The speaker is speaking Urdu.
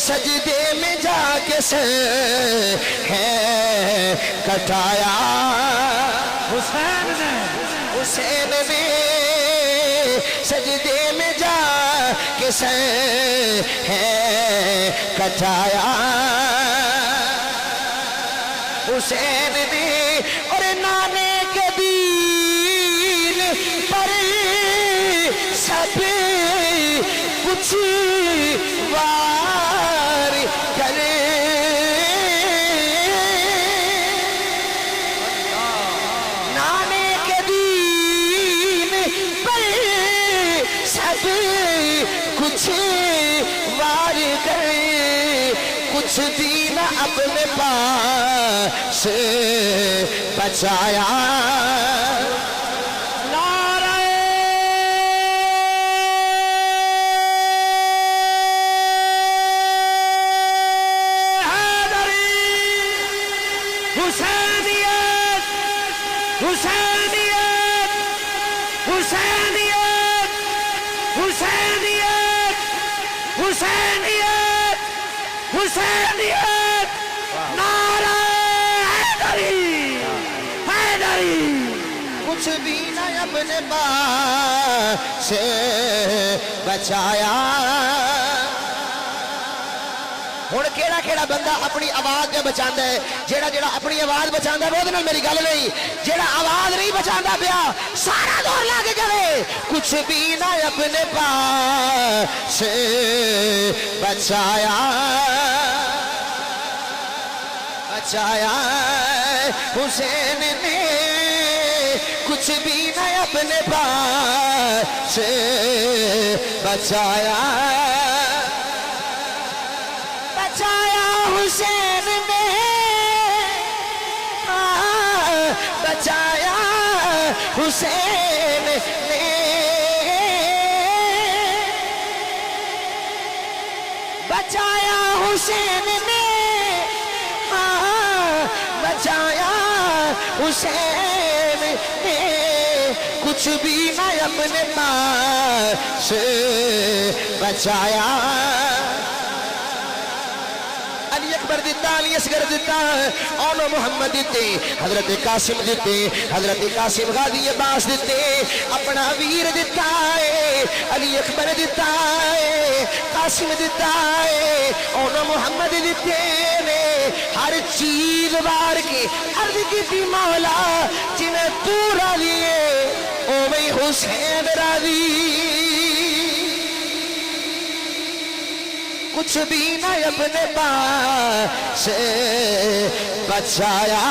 سجدے میں جا کے سر ہے کٹایا حسین نے سجدے میں جا کے سر ہے کٹایا حسین نے اور نانے کے دین پر سب کچھ وار کرے نانے کے دین پر سب کچھ وار کرے کچھ دین اپنے پاس بچایا حسینیت نعرہ حیدری کچھ بھی نہ اپنے پاس سے بچایا ہن کیڑا کیڑا بندہ اپنی آواز جو بچاندا ہے جیڑا اپنی آواز بچاندا ہے وہ میری گل نہیں جیڑا آواز نہیں بچاندا پیا سارا دور لا کے کہے کچھ بھی نہ اپنے پاس سے بچایا حسین نے کچھ بھی نہ اپنے پاس سے بچایا حسین نے بچایا حسین نے بچایا حسین نے بچایا حسین نے کچھ بھی نہ اپنے پاس بچایا علی اکبر دیتا علی اصغر دیتا اولو محمد دیتے حضرت قاسم دیتے حضرت قاسم غازی عباس دیتے اپنا ویر دیتا ہے علی اکبر دیتا ہے قاسم دیتا ہے اولو محمد دیتے نے ہر چیز وار کے عرض کی تھی مولا جنہیں تو راضی ہے او میں حسین راضی کچھ بھی نہ اپنے پاس سے بچایا